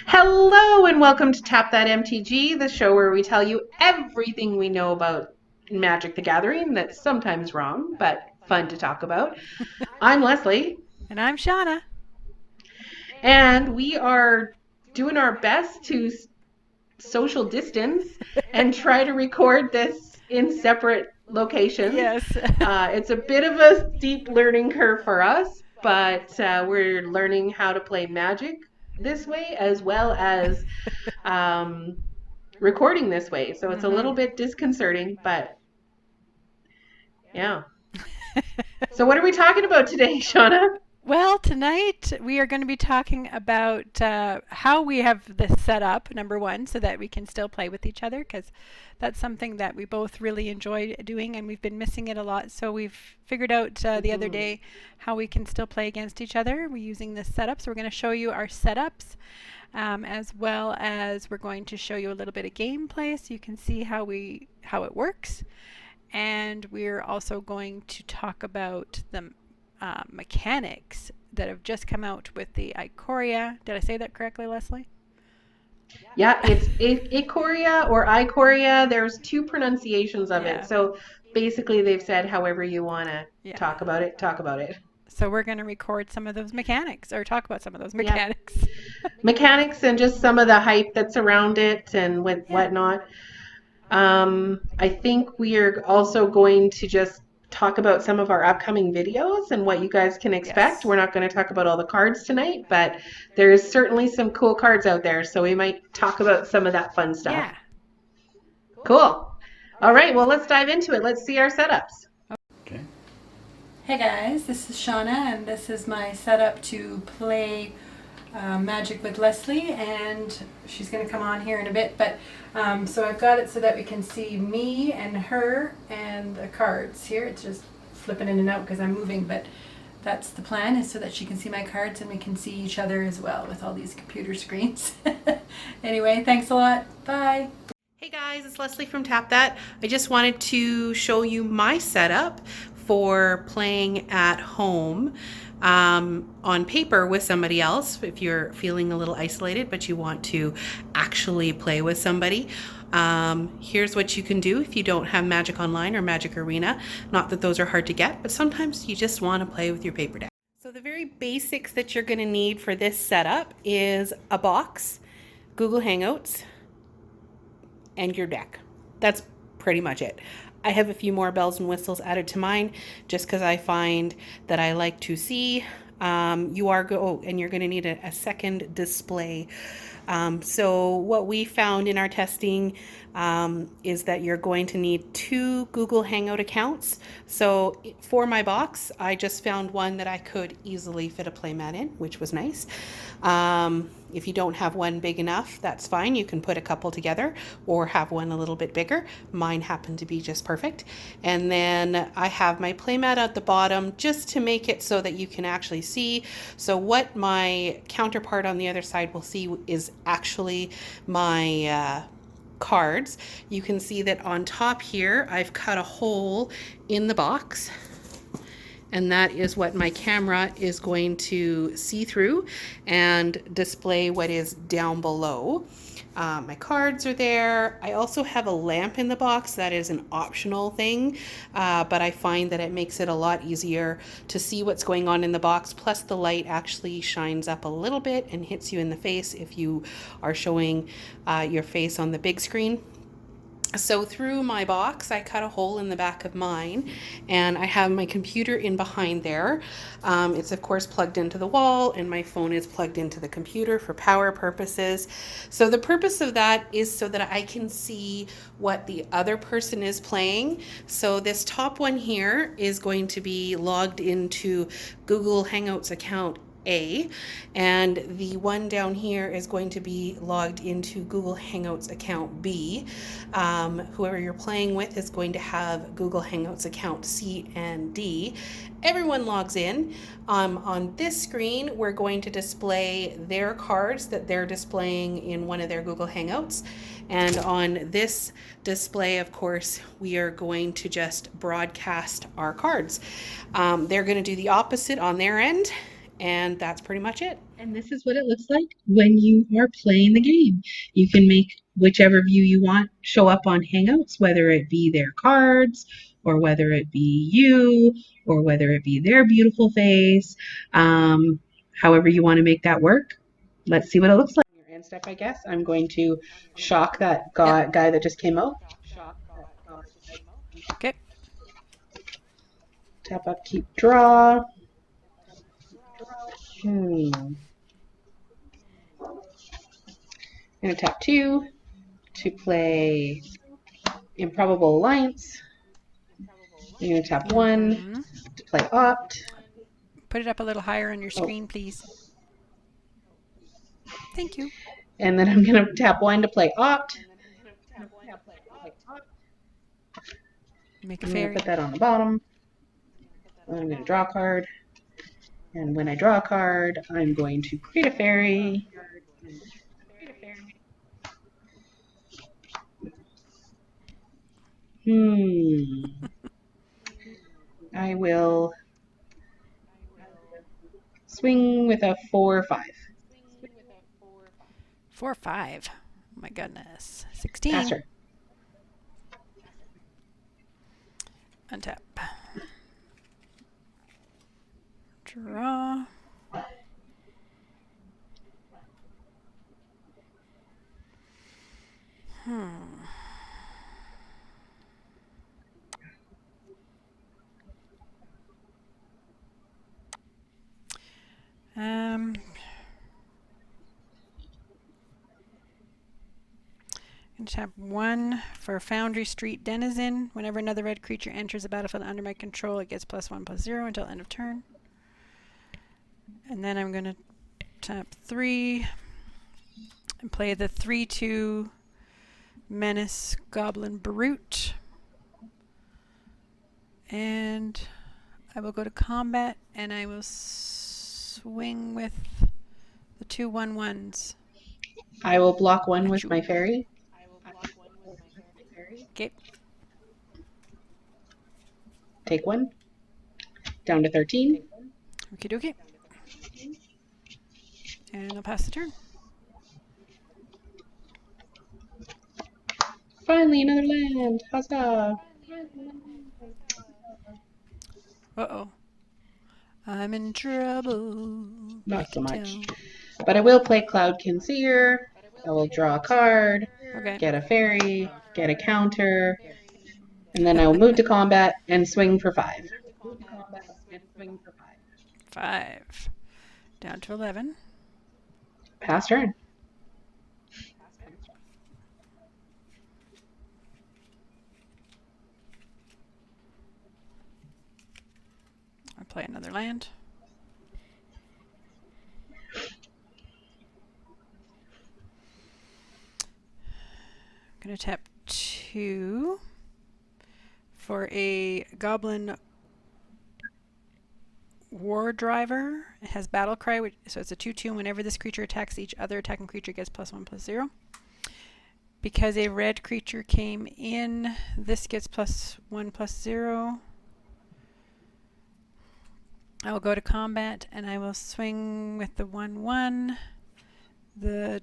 Hello and welcome to Tap That MTG, the show where we tell you everything we know about Magic the Gathering that's sometimes wrong, but fun to talk about. I'm Leslie, And I'm Shawna. and we are doing our best to social distance and try to record this in separate locations. Yes. It's a bit of a steep learning curve for us, but we're learning how to play Magic this way as well as um, recording this way. So it's a little hmm bit disconcerting, but yeah. So what are we talking about today, Shauna? Well, tonight we are going to be talking about how we have this set up, number one, so that we can still play with each other, because that's something that we both really enjoy doing and we've been missing it a lot. So we've figured out the other Mm-hmm. day how we can still play against each other. We're using this setup. So we're going to show you our setups. As well as we're going to show you a little bit of gameplay so you can see how it works. And we're also going to talk about the mechanics that have just come out with the Ikoria. Did I say that correctly, Lesley? Yeah, it's Ikoria or Ikoria. There's two pronunciations of it. Yeah, So basically, they've said however you want to yeah. talk about it, talk about it. So we're going to record some of those mechanics or talk about some of those Yeah. mechanics. Mechanics and just some of the hype that's around it and Yeah. whatnot. I think we are also going to just talk about some of our upcoming videos and what you guys can expect. Yes. We're not going to talk about all the cards tonight, but there's certainly some cool cards out there, so we might talk about some of that fun stuff. Yeah. Cool. All right, well, let's dive into it. Let's see our setups. Okay. Hey guys, this is Shauna, and this is my setup to play Magic with Lesley, and she's going to come on here in a bit. But so I've got it so that we can see me and her and the cards here. It's just flipping in and out because I'm moving, but that's the plan, is so that she can see my cards and we can see each other as well with all these computer screens. Anyway, thanks a lot. Bye. Hey guys, it's Leslie from Tap That. I just wanted to show you my setup for playing at home on paper with somebody else if you're feeling a little isolated but you want to actually play with somebody. Here's what you can do if you don't have Magic Online or Magic Arena. Not that those are hard to get, but sometimes you just want to play with your paper deck. So the very basics that you're going to need for this setup is a box, Google Hangouts, and your deck. That's pretty much it. I have a few more bells and whistles added to mine just because I find that I like to see. And you're going to need a second display. So what we found in our testing is that you're going to need two Google Hangout accounts. So for my box, I just found one that I could easily fit a playmat in, which was nice. If you don't have one big enough, that's fine. You can put a couple together or have one a little bit bigger. Mine happened to be just perfect. And then I have my playmat at the bottom just to make it so that you can actually see. So what my counterpart on the other side will see is actually my cards. You can see that on top here, I've cut a hole in the box, and that is what my camera is going to see through and display what is down below. My cards are there. I also have a lamp in the box. That is an optional thing, but I find that it makes it a lot easier to see what's going on in the box. Plus the light actually shines up a little bit and hits you in the face if you are showing your face on the big screen. So through my box, I cut a hole in the back of mine, and I have my computer in behind there. It's of course plugged into the wall, and my phone is plugged into the computer for power purposes. So the purpose of that is so that I can see what the other person is playing. So this top one here is going to be logged into Google Hangouts account A, and the one down here is going to be logged into Google Hangouts account B. Whoever you're playing with is going to have Google Hangouts account C and D. Everyone logs in. On this screen, we're going to display their cards that they're displaying in one of their Google Hangouts. And on this display, of course, we are going to just broadcast our cards. They're going to do the opposite on their end, And that's pretty much it. And this is what it looks like when you are playing the game. You can make whichever view you want show up on Hangouts, whether it be their cards, or whether it be you, or whether it be their beautiful face. However you want to make that work. Let's see what it looks like. Your end step, I guess. I'm going to shock that Yep. guy that just came out. Okay. Tap up, keep, draw. I'm going to tap 2 to play Improbable Alliance. I'm going to tap 1 to play Opt. Put it up a little higher on your screen, please. Thank you. And then I'm going to tap 1 to play Opt. Make a I'm going to fairy. put that on the bottom. I'm going to draw a card. And when I draw a card, I'm going to create a fairy. I will swing with a 4/5. 4/5. Oh my goodness. 16. Pass turn. Untap. Draw. And tap 1 for Foundry Street Denizen. Whenever another red creature enters the battlefield under my control, it gets +1/+0 until end of turn. And then I'm going to tap 3 and play the 3/2 Menace Goblin Brute. And I will go to combat and I will swing with the 2 1/1s. I will block 1 with my fairy. Okay. Take 1. Down to 13. Okie dokie. And I'll pass the turn. Finally, another land. Huzzah. Uh-oh. I'm in trouble. Not so much. But I will play Cloud Conceer. I will draw a card. Okay. Get a fairy. Get a counter. And then I will move to combat and swing for 5. 5. Down to 11. Pass turn. I'll play another land. I'm going to tap 2 for a Goblin War Driver. It has Battle Cry, so it's a 2/2. Whenever this creature attacks, each other attacking creature gets +1/+0. Because a red creature came in, this gets +1/+0. I will go to combat and I will swing with the 1/1, the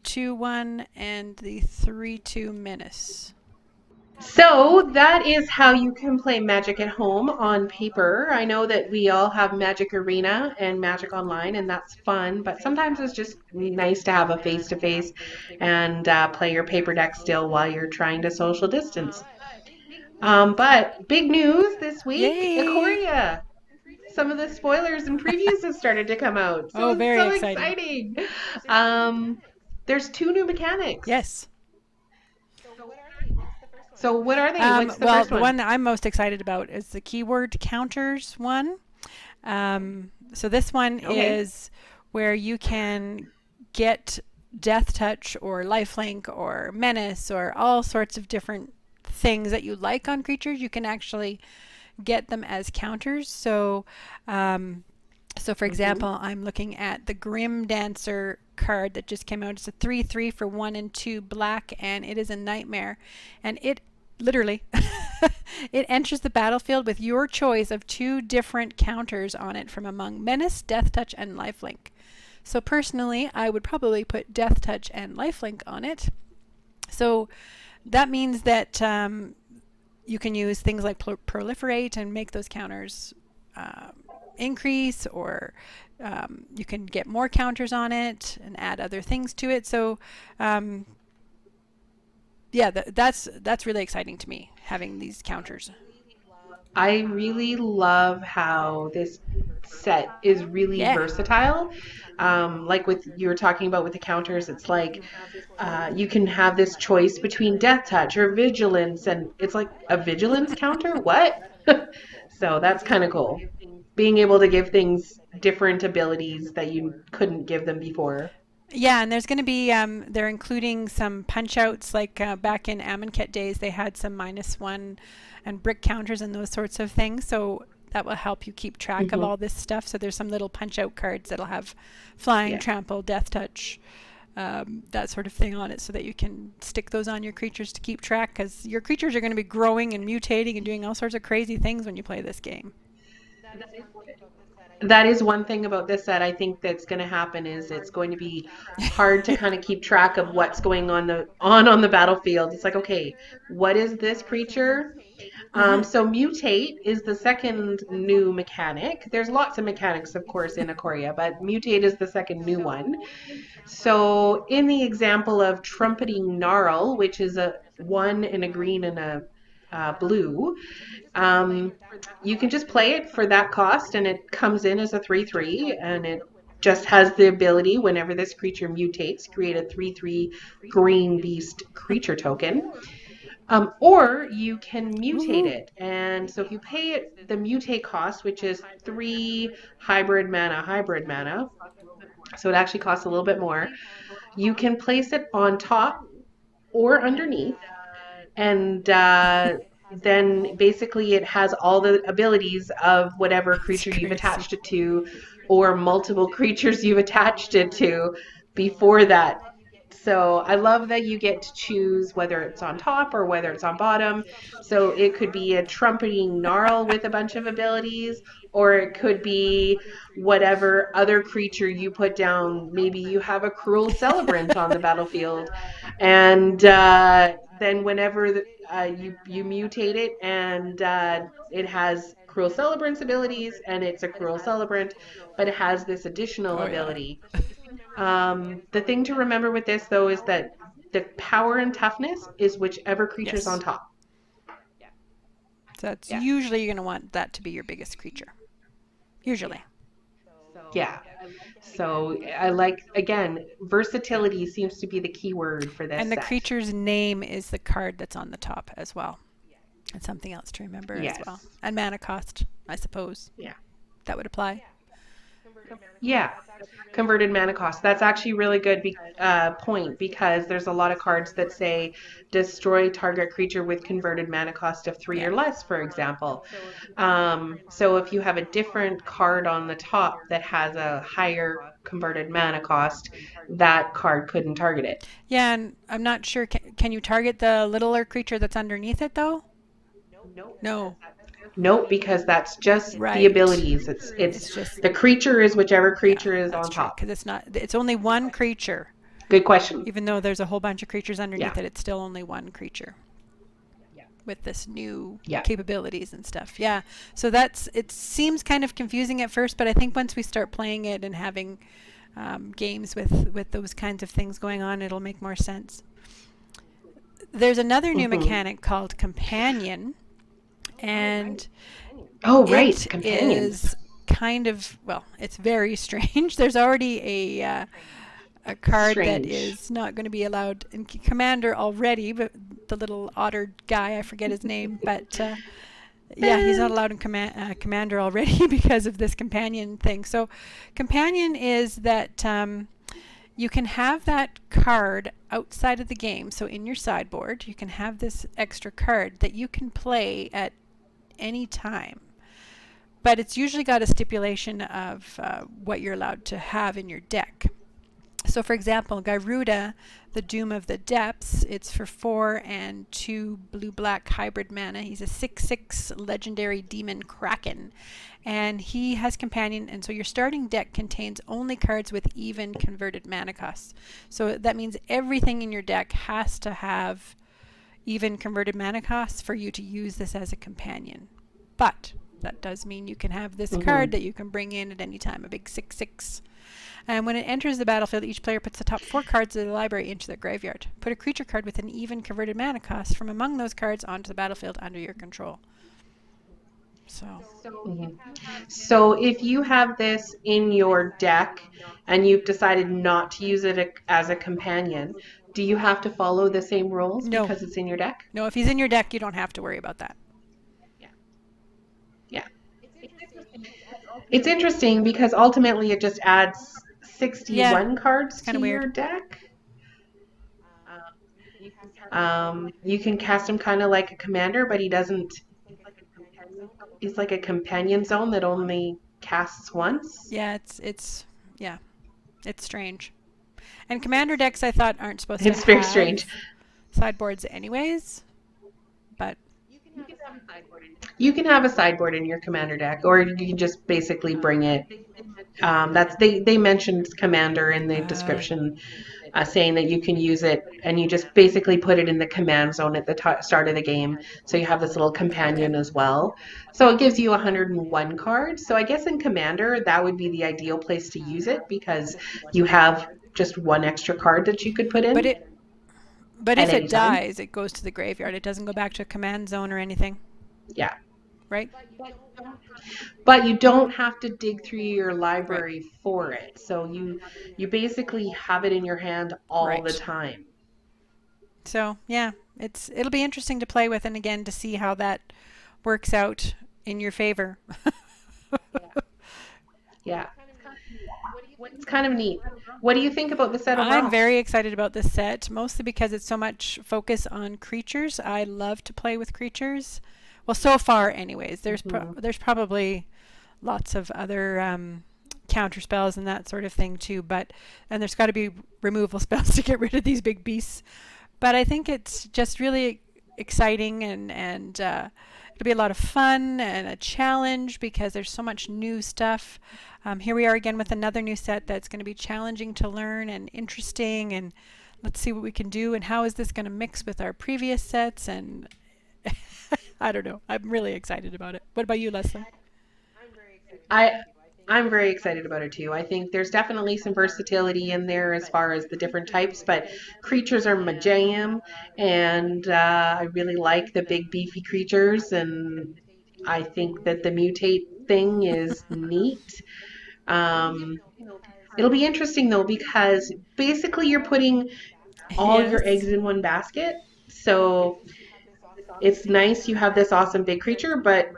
2/1, and the 3/2 Menace. So that is how you can play Magic at home on paper. I know that we all have Magic Arena and Magic Online, and that's fun, but sometimes it's just nice to have a face-to-face and play your paper deck still while you're trying to social distance. But big news this week, Yay! Ikoria. Some of the spoilers and previews have started to come out. So Oh, very so exciting. There's 2 new mechanics. Yes. So what are they? What's the well, first the one that I'm most excited about is the keyword counters one. So this one is where you can get Death Touch or Lifelink or Menace or all sorts of different things that you like on creatures. You can actually get them as counters. So for example, I'm looking at the Grim Dancer card that just came out. It's a 3/3 for 1 and 2 black, and it is a nightmare. And it literally It enters the battlefield with your choice of two different counters on it from among Menace, Death Touch, and Lifelink. So personally, I would probably put Death Touch and Lifelink on it. So that means that you can use things like proliferate and make those counters increase, or you can get more counters on it and add other things to it. So yeah, that's really exciting to me, having these counters. I really love how this set is really Yeah. versatile. Like with you were talking about with the counters, it's like you can have this choice between death touch or vigilance, and it's like a vigilance counter. What? So that's kind of cool. Being able to give things different abilities that you couldn't give them before. Yeah, and there's going to be they're including some punch outs, like back in Amonkhet days they had some -1 and brick counters and those sorts of things. So that will help you keep track of Hmm. all this stuff. So there's some little punch out cards that'll have flying, Yeah. trample, death touch, that sort of thing on it, so that you can stick those on your creatures to keep track, because your creatures are going to be growing and mutating and doing all sorts of crazy things when you play this game. That is one thing about this set I think that's going to happen is it's going to be hard to kind of keep track of what's going on the battlefield. It's like, okay, what is this creature? Mm-hmm. So mutate is the second new mechanic. There's lots of mechanics, of course, in Ikoria, but mutate is the second new one. So in the example of trumpeting gnarl, which is a one in a green and a blue, um, you can just play it for that cost, and it comes in as a 3/3, and it just has the ability, whenever this creature mutates, create a 3/3 green beast creature token. Or you can mutate Woohoo. it. And so if you pay it the mutate cost, which is 3 hybrid mana, so it actually costs a little bit more, you can place it on top or underneath, and then basically it has all the abilities of whatever It's creature you've crazy. attached it to, or multiple creatures you've attached it to before that. So I love that you get to choose whether it's on top or whether it's on bottom. So it could be a trumpeting gnarl with a bunch of abilities, or it could be whatever other creature you put down. Maybe you have a cruel celebrant on the battlefield, and then whenever you mutate it, and it has cruel celebrant's abilities, and it's a cruel celebrant, but it has this additional Oh yeah. ability. The thing to remember with this, though, is that the power and toughness is whichever creature's on Yes. top. So that's Yeah. usually you're going to want that to be your biggest creature. Usually. Yeah. So I like, again, versatility seems to be the key word for this And the set. creature's name is the card that's on the top as well. That's something else to remember as well. Yes. And mana cost, I suppose. Yeah. That would apply. Yeah. Converted mana cost. That's actually really good point, because there's a lot of cards that say destroy target creature with converted mana cost of 3 Yeah. or less, for example. So if you have a different card on the top that has a higher converted mana cost, that card couldn't target it. Yeah, and I'm not sure. Can you target the littler creature that's underneath it, though? No. Nope, because that's just the Right. abilities. It's It's just, the creature is whichever yeah, creature is that's on true. top. Because it's only one creature. Good question. Even though there's a whole bunch of creatures Yeah. underneath it, it's still only one creature with this new Yeah. capabilities and stuff. Yeah. So it seems kind of confusing at first, but I think once we start playing it and having games with those kinds of things going on, it'll make more sense. There's another new Hmm. mechanic called Companion, and Oh, right. it Companion. is kind of, well, it's very strange. There's already a card that Strange. is not going to be allowed in Commander already, but the little otter guy, I forget his name, but yeah, he's not allowed in Commander already because of this companion thing. So, companion is that you can have that card outside of the game. So, in your sideboard, you can have this extra card that you can play at any time. But it's usually got a stipulation of what you're allowed to have in your deck. So, for example, Garuda, the Doom of the Depths, it's for 4 and 2 blue black hybrid mana. He's a 6/6 legendary demon kraken. And he has companion, and so your starting deck contains only cards with even converted mana costs. So that means everything in your deck has to have even converted mana costs for you to use this as a companion. But that does mean you can have this card that you can bring in at any time, a big 6/6. And when it enters the battlefield, each player puts the top 4 cards of the library into their graveyard. Put a creature card with an even converted mana cost from among those cards onto the battlefield under your control. So, So if you have this in your deck and you've decided not to use it as a companion, do you have to follow the same rules no. because it's in your deck? No, if he's in your deck, you don't have to worry about that. Yeah. It's interesting because ultimately it just adds Yeah, 61 cards it's kind to of your weird. deck. You can cast him kind of like a commander, but he doesn't. He's like a companion zone that only casts once. Yeah, yeah, it's strange. And commander decks I thought aren't supposed to It's very strange. have sideboards anyways, but You can have a sideboard in your commander deck, or you can just basically bring it. They mentioned commander in the description, saying that you can use it and you just basically put it in the command zone at the start of the game. So you have this little companion as well. So it gives you 101 cards. So I guess in commander that would be the ideal place to use it because you have just one extra card that you could put in but it but at if any it time. dies, it goes to the graveyard. It doesn't go back to a command zone or anything, Yeah. right? But you don't have to dig through your Right. library for it. So you basically have it in your hand all the Right. time. So, yeah, it'll be interesting to play with and again to see how that works out in your favor. Yeah. It's kind of neat. What do you think about the set I'm overall? very excited about this set, mostly because it's so much focus on creatures. I love to play with creatures. Well, so far, anyways. There's probably lots of other counter spells and that sort of thing too. And there's got to be removal spells to get rid of these big beasts. But I think it's just really exciting and it'll be a lot of fun and a challenge because there's so much new stuff. Here we are again with another new set that's going to be challenging to learn and interesting, and let's see what we can do and how is this going to mix with our previous sets, and I don't know. I'm really excited about it. What about you, Leslie? I I'm very excited about it too. I think there's definitely some versatility in there as far as the different types, but creatures are my jam, and I really like the big beefy creatures, and I think that the mutate thing is neat. Um, It'll be interesting though because basically you're putting all your eggs Yes. in one basket. So it's nice you have this awesome big creature, but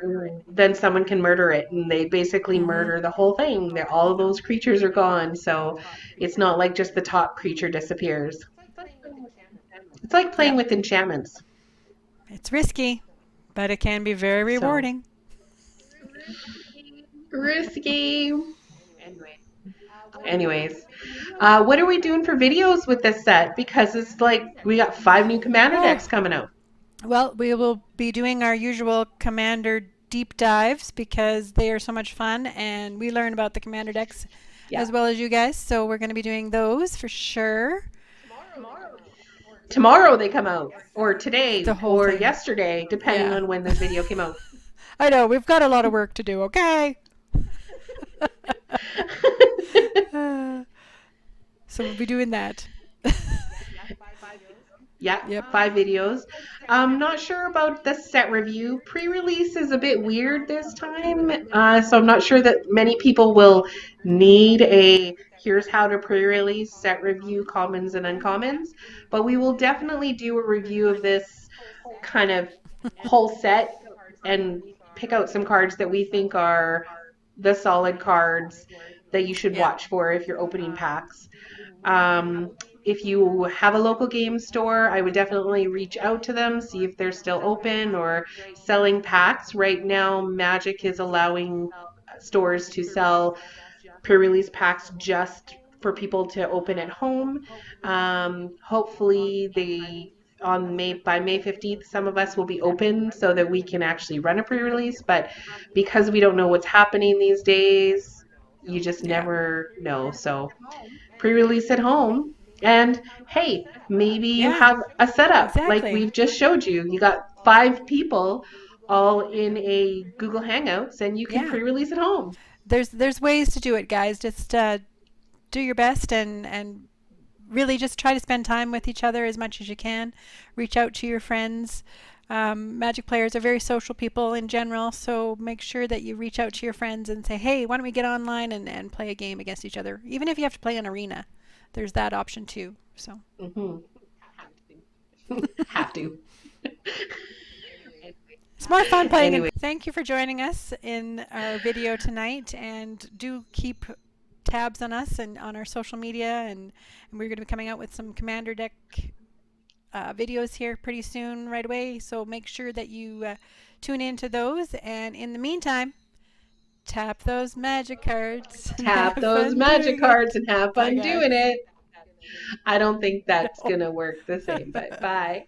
then someone can murder it, and they basically Mm-hmm. murder the whole thing. All of those creatures are gone, so it's not like just the top creature disappears. It's like playing Yep. with enchantments. It's risky, but it can be very So rewarding. risky. Anyways, what are we doing for videos with this set? Because it's like we got 5 new commander Oh, decks coming out. well, we will be doing our usual Commander deep dives because they are so much fun and we learn about the Commander decks Yeah. as well as you guys. So we're going to be doing those for sure. Tomorrow they come out, or today, The whole or thing. yesterday, depending Yeah. on when this video came out. I know, we've got a lot of work to do, okay? Uh, so we'll be doing that. Yeah, Yep. 5 videos. I'm not sure about the set review. Pre-release is a bit weird this time, so I'm not sure that many people will need a here's how to pre-release set review commons and uncommons, but we will definitely do a review of this kind of whole set and pick out some cards that we think are the solid cards that you should Yeah. watch for if you're opening packs. Um, if you have a local game store, I would definitely reach out to them, see if they're still open or selling packs. Right now, Magic is allowing stores to sell pre-release packs just for people to open at home. Hopefully they on May by May 15th, some of us will be open so that we can actually run a pre-release. But because we don't know what's happening these days, you just Yeah. never know. So pre-release at home. And hey, maybe you Yeah. have a setup like Exactly. we've just showed you. You got 5 people all in a Google Hangouts and you can Yeah. pre-release at home. There's ways to do it, guys. Just do your best and really just try to spend time with each other as much as you can. Reach out to your friends. Magic players are very social people in general, so make sure that you reach out to your friends and say, hey, why don't we get online and play a game against each other? Even if you have to play an arena, there's that option too. So Mm-hmm. Have to. it's more fun playing. And Anyway, thank you for joining us in our video tonight. And do keep tabs on us and on our social media. And we're going to be coming out with some Commander deck videos here pretty soon, right away. So make sure that you tune into those. And in the meantime, tap those magic cards and have tap those fun magic doing it. cards and have Bye, fun guys. doing it. I don't think that's No. going to work the same, but bye.